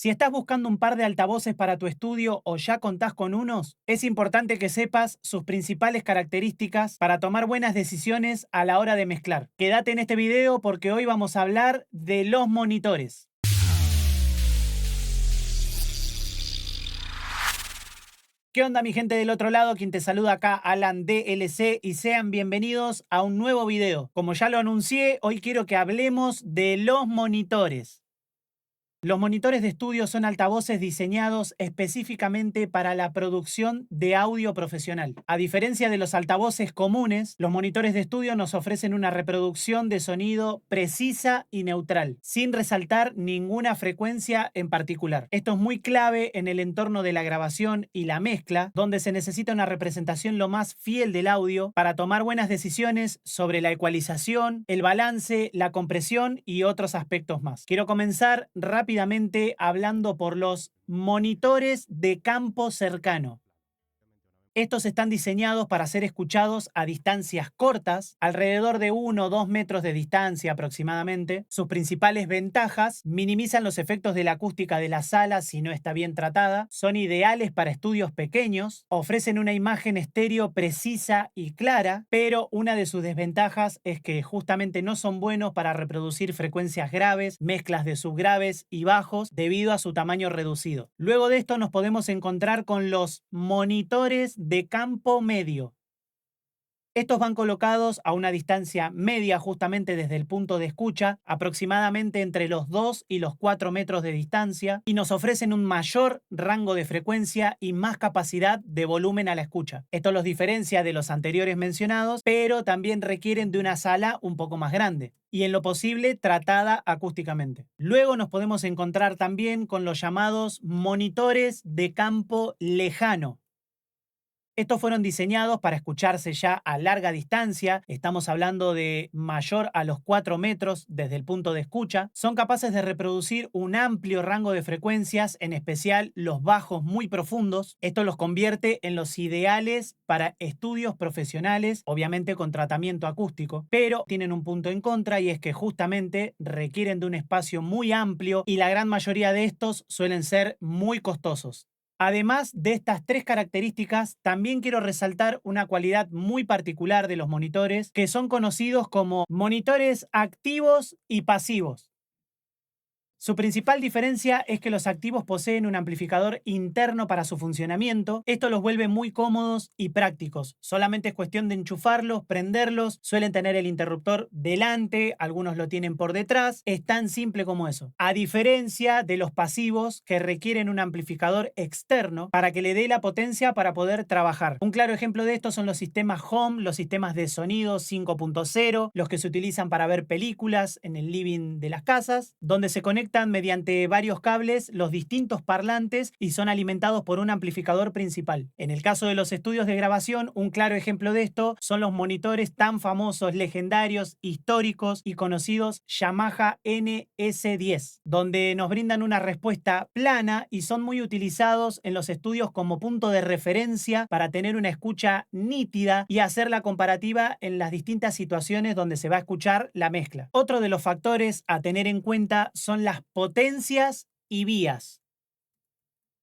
Si estás buscando un par de altavoces para tu estudio o ya contás con unos, es importante que sepas sus principales características para tomar buenas decisiones a la hora de mezclar. Quédate en este video porque hoy vamos a hablar de los monitores. ¿Qué onda mi gente del otro lado? Quien te saluda acá, Alan DLC, y sean bienvenidos a un nuevo video. Como ya lo anuncié, hoy quiero que hablemos de los monitores. Los monitores de estudio son altavoces diseñados específicamente para la producción de audio profesional. A diferencia de los altavoces comunes, los monitores de estudio nos ofrecen una reproducción de sonido precisa y neutral, sin resaltar ninguna frecuencia en particular. Esto es muy clave en el entorno de la grabación y la mezcla, donde se necesita una representación lo más fiel del audio para tomar buenas decisiones sobre la ecualización, el balance, la compresión y otros aspectos más. Quiero comenzar rápidamente hablando por los monitores de campo cercano. Estos están diseñados para ser escuchados a distancias cortas, alrededor de 1 o 2 metros de distancia aproximadamente. Sus principales ventajas: minimizan los efectos de la acústica de la sala si no está bien tratada, son ideales para estudios pequeños, ofrecen una imagen estéreo precisa y clara, pero una de sus desventajas es que justamente no son buenos para reproducir frecuencias graves, mezclas de subgraves y bajos debido a su tamaño reducido. Luego de esto nos podemos encontrar con los monitores de campo medio. Estos van colocados a una distancia media justamente desde el punto de escucha, aproximadamente entre los 2 y los 4 metros de distancia, y nos ofrecen un mayor rango de frecuencia y más capacidad de volumen a la escucha. Esto los diferencia de los anteriores mencionados, pero también requieren de una sala un poco más grande y en lo posible tratada acústicamente. Luego nos podemos encontrar también con los llamados monitores de campo lejano. Estos fueron diseñados para escucharse ya a larga distancia, estamos hablando de mayor a los 4 metros desde el punto de escucha. Son capaces de reproducir un amplio rango de frecuencias, en especial los bajos muy profundos. Esto los convierte en los ideales para estudios profesionales, obviamente con tratamiento acústico, pero tienen un punto en contra y es que justamente requieren de un espacio muy amplio y la gran mayoría de estos suelen ser muy costosos. Además de estas tres características, también quiero resaltar una cualidad muy particular de los monitores, que son conocidos como monitores activos y pasivos. Su principal diferencia es que los activos poseen un amplificador interno para su funcionamiento. Esto los vuelve muy cómodos y prácticos. Solamente es cuestión de enchufarlos, prenderlos. Suelen tener el interruptor delante, algunos lo tienen por detrás. Es tan simple como eso. A diferencia de los pasivos, que requieren un amplificador externo para que le dé la potencia para poder trabajar. Un claro ejemplo de esto son los sistemas Home, los sistemas de sonido 5.0, los que se utilizan para ver películas en el living de las casas, donde se conectan mediante varios cables los distintos parlantes y son alimentados por un amplificador principal. En el caso de los estudios de grabación, un claro ejemplo de esto son los monitores tan famosos, legendarios, históricos y conocidos Yamaha NS10, donde nos brindan una respuesta plana y son muy utilizados en los estudios como punto de referencia para tener una escucha nítida y hacer la comparativa en las distintas situaciones donde se va a escuchar la mezcla. Otro de los factores a tener en cuenta son las potencias y vías.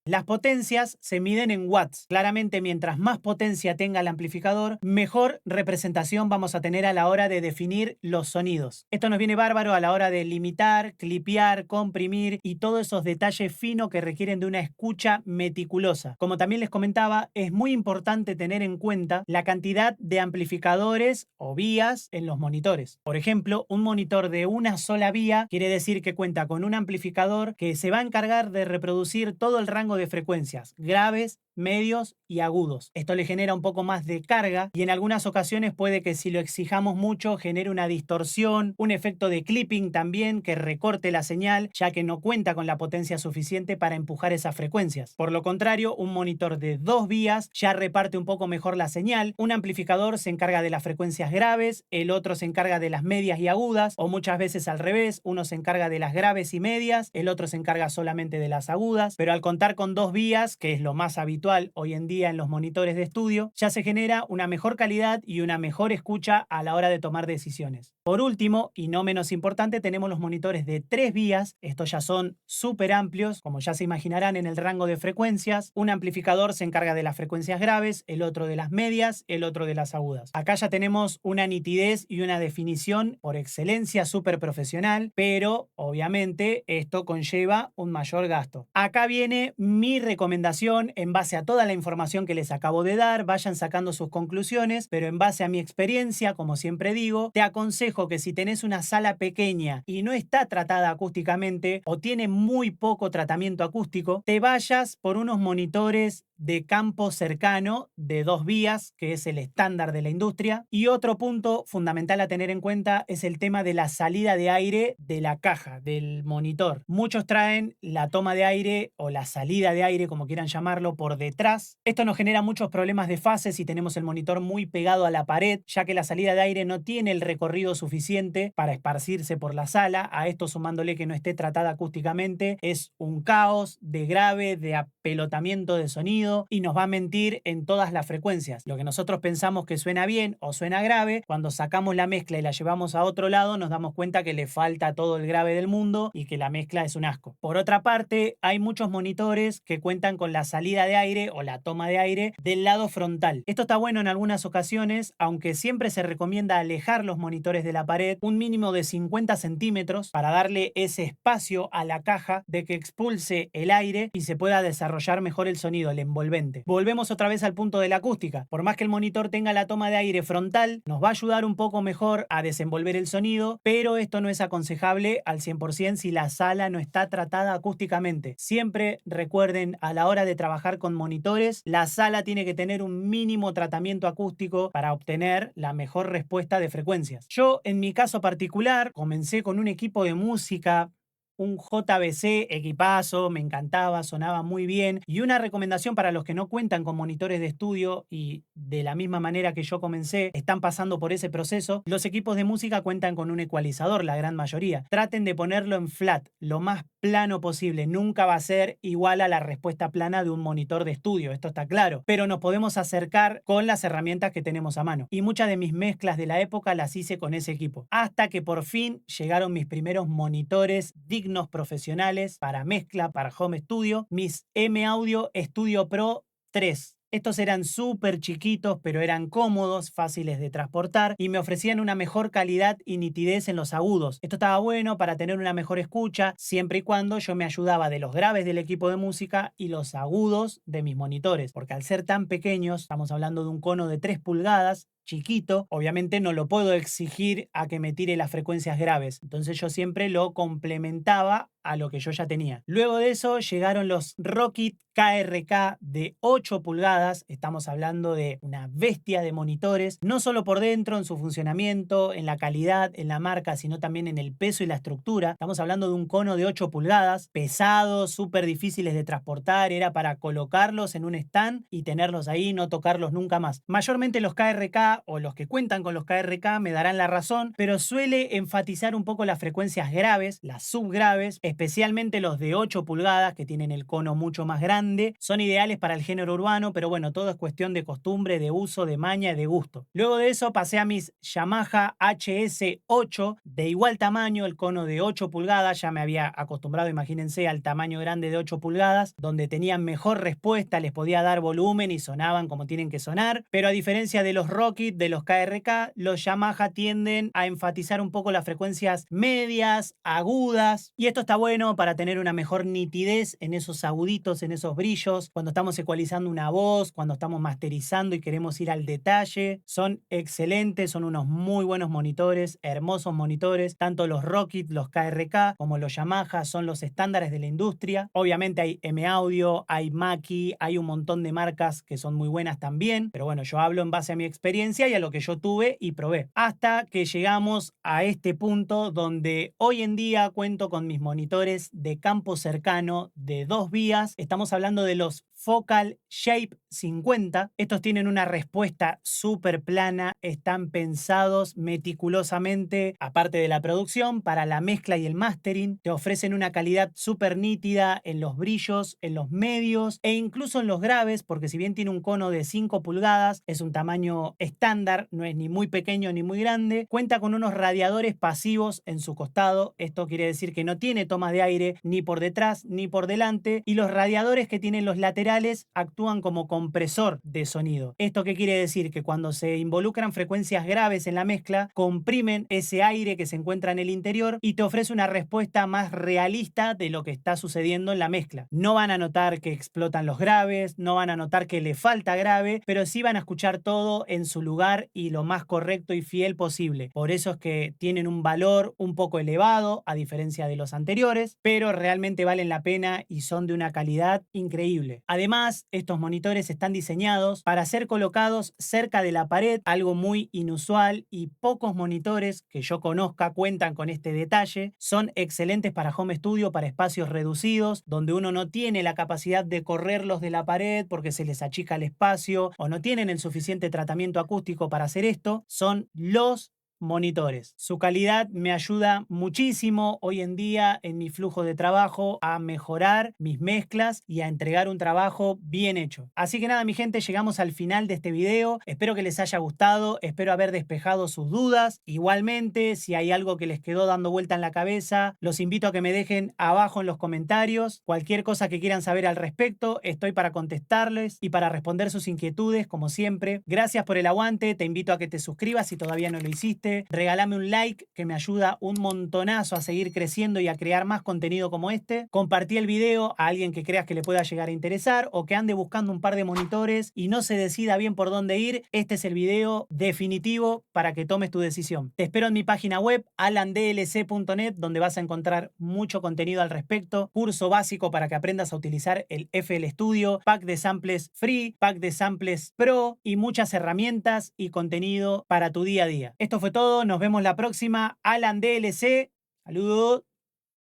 Las potencias se miden en watts. Claramente, mientras más potencia tenga el amplificador, mejor representación vamos a tener a la hora de definir los sonidos. Esto nos viene bárbaro a la hora de limitar, clipear, comprimir y todos esos detalles finos que requieren de una escucha meticulosa. Como también les comentaba, es muy importante tener en cuenta la cantidad de amplificadores o vías en los monitores. Por ejemplo, un monitor de una sola vía quiere decir que cuenta con un amplificador que se va a encargar de reproducir todo el rango de frecuencias graves, medios y agudos. Esto le genera un poco más de carga y en algunas ocasiones puede que si lo exijamos mucho genere una distorsión, un efecto de clipping también que recorte la señal, ya que no cuenta con la potencia suficiente para empujar esas frecuencias. Por lo contrario, un monitor de 2 vías ya reparte un poco mejor la señal. Un amplificador se encarga de las frecuencias graves, el otro se encarga de las medias y agudas, o muchas veces al revés, uno se encarga de las graves y medias, el otro se encarga solamente de las agudas, pero al contar con 2 vías, que es lo más habitual habitual hoy en día en los monitores de estudio, ya se genera una mejor calidad y una mejor escucha a la hora de tomar decisiones. Por último, y no menos importante, tenemos los monitores de 3 vías. Estos ya son súper amplios, como ya se imaginarán, en el rango de frecuencias. Un amplificador se encarga de las frecuencias graves, el otro de las medias, el otro de las agudas. Acá ya tenemos una nitidez y una definición por excelencia súper profesional, pero obviamente esto conlleva un mayor gasto. Acá viene mi recomendación en base a toda la información que les acabo de dar. Vayan sacando sus conclusiones, pero en base a mi experiencia, como siempre digo, te aconsejo que si tenés una sala pequeña y no está tratada acústicamente o tiene muy poco tratamiento acústico, te vayas por unos monitores de campo cercano de 2 vías, que es el estándar de la industria. Y otro punto fundamental a tener en cuenta es el tema de la salida de aire de la caja, del monitor. Muchos traen la toma de aire o la salida de aire, como quieran llamarlo, por detrás. Esto nos genera muchos problemas de fase si tenemos el monitor muy pegado a la pared, ya que la salida de aire no tiene el recorrido suficiente para esparcirse por la sala. A esto sumándole que no esté tratada acústicamente, es un caos de grave, de apelotamiento de sonido, y nos va a mentir en todas las frecuencias. Lo que nosotros pensamos que suena bien o suena grave, cuando sacamos la mezcla y la llevamos a otro lado, nos damos cuenta que le falta todo el grave del mundo y que la mezcla es un asco. Por otra parte, hay muchos monitores que cuentan con la salida de aire o la toma de aire del lado frontal. Esto está bueno en algunas ocasiones, aunque siempre se recomienda alejar los monitores de la pared un mínimo de 50 centímetros para darle ese espacio a la caja de que expulse el aire y se pueda desarrollar mejor el sonido, el envolvente. Volvemos otra vez al punto de la acústica. Por más que el monitor tenga la toma de aire frontal, nos va a ayudar un poco mejor a desenvolver el sonido, pero esto no es aconsejable al 100% si la sala no está tratada acústicamente. Siempre recuerden, a la hora de trabajar con monitores, la sala tiene que tener un mínimo tratamiento acústico para obtener la mejor respuesta de frecuencias. Yo, en mi caso particular, comencé con un equipo de música, un JVC equipazo, me encantaba, sonaba muy bien. Y una recomendación para los que no cuentan con monitores de estudio y de la misma manera que yo comencé, están pasando por ese proceso, los equipos de música cuentan con un ecualizador, la gran mayoría. Traten de ponerlo en flat, lo más plano posible. Nunca va a ser igual a la respuesta plana de un monitor de estudio, esto está claro. Pero nos podemos acercar con las herramientas que tenemos a mano. Y muchas de mis mezclas de la época las hice con ese equipo. Hasta que por fin llegaron mis primeros monitores dignos profesionales para mezcla, para home studio, mis M-Audio Studio Pro 3. Estos eran súper chiquitos, pero eran cómodos, fáciles de transportar y me ofrecían una mejor calidad y nitidez en los agudos. Esto estaba bueno para tener una mejor escucha, siempre y cuando yo me ayudaba de los graves del equipo de música y los agudos de mis monitores, porque al ser tan pequeños, estamos hablando de un cono de 3 pulgadas, chiquito, obviamente no lo puedo exigir a que me tire las frecuencias graves. Entonces yo siempre lo complementaba a lo que yo ya tenía. Luego de eso llegaron los Rokit KRK de 8 pulgadas. Estamos hablando de una bestia de monitores, no solo por dentro, en su funcionamiento, en la calidad, en la marca, sino también en el peso y la estructura. Estamos hablando de un cono de 8 pulgadas, pesados, súper difíciles de transportar. Era para colocarlos en un stand y tenerlos ahí, no tocarlos nunca más. Mayormente los KRK o los que cuentan con los KRK me darán la razón, pero suele enfatizar un poco las frecuencias graves, las subgraves, especialmente los de 8 pulgadas que tienen el cono mucho más grande. Son ideales para el género urbano, pero bueno, todo es cuestión de costumbre, de uso, de maña y de gusto. Luego de eso pasé a mis Yamaha HS8 de igual tamaño, el cono de 8 pulgadas. Ya me había acostumbrado, imagínense, al tamaño grande de 8 pulgadas, donde tenían mejor respuesta, les podía dar volumen y sonaban como tienen que sonar. Pero a diferencia de los Rokit, de los KRK, los Yamaha tienden a enfatizar un poco las frecuencias medias, agudas, y esto está bueno para tener una mejor nitidez en esos aguditos, en esos brillos, cuando estamos ecualizando una voz, cuando estamos masterizando y queremos ir al detalle. Son excelentes, son unos muy buenos monitores, hermosos monitores, tanto los Rokit, los KRK, como los Yamaha, son los estándares de la industria. Obviamente hay M-Audio, hay Mackie, hay un montón de marcas que son muy buenas también, pero bueno, yo hablo en base a mi experiencia experiencia y a lo que yo tuve y probé. Hasta que llegamos a este punto donde hoy en día cuento con mis monitores de campo cercano de 2 vías. Estamos hablando de los Focal Shape 50. Estos tienen una respuesta súper plana, están pensados meticulosamente, aparte de la producción, para la mezcla y el mastering. Te ofrecen una calidad súper nítida en los brillos, en los medios e incluso en los graves, porque si bien tiene un cono de 5 pulgadas, es un tamaño estándar, no es ni muy pequeño ni muy grande. Cuenta con unos radiadores pasivos en su costado. Esto quiere decir que no tiene tomas de aire ni por detrás ni por delante, y los radiadores que tienen los laterales actúan como compresor de sonido. ¿Esto qué quiere decir? Que cuando se involucran frecuencias graves en la mezcla, comprimen ese aire que se encuentra en el interior y te ofrece una respuesta más realista de lo que está sucediendo en la mezcla. No van a notar que explotan los graves, no van a notar que le falta grave, pero sí van a escuchar todo en su lugar y lo más correcto y fiel posible. Por eso es que tienen un valor un poco elevado, a diferencia de los anteriores, pero realmente valen la pena y son de una calidad increíble. Además, estos monitores están diseñados para ser colocados cerca de la pared, algo muy inusual, y pocos monitores que yo conozca cuentan con este detalle. Son excelentes para home studio, para espacios reducidos, donde uno no tiene la capacidad de correrlos de la pared porque se les achica el espacio o no tienen el suficiente tratamiento acústico para hacer esto. Son los monitores. Su calidad me ayuda muchísimo hoy en día en mi flujo de trabajo a mejorar mis mezclas y a entregar un trabajo bien hecho. Así que nada, mi gente, llegamos al final de este video. Espero que les haya gustado, espero haber despejado sus dudas. Igualmente, si hay algo que les quedó dando vuelta en la cabeza, los invito a que me dejen abajo en los comentarios cualquier cosa que quieran saber al respecto. Estoy para contestarles y para responder sus inquietudes, como siempre. Gracias por el aguante, te invito a que te suscribas si todavía no lo hiciste. Regálame un like que me ayuda un montonazo a seguir creciendo y a crear más contenido como este. Compartí el video a alguien que creas que le pueda llegar a interesar o que ande buscando un par de monitores y no se decida bien por dónde ir. Este es el video definitivo para que tomes tu decisión. Te espero en mi página web alandlc.net, donde vas a encontrar mucho contenido al respecto, curso básico para que aprendas a utilizar el FL Studio, pack de samples free, pack de samples pro y muchas herramientas y contenido para tu día a día. Esto fue todo, nos vemos la próxima. Alan DLC, saludos.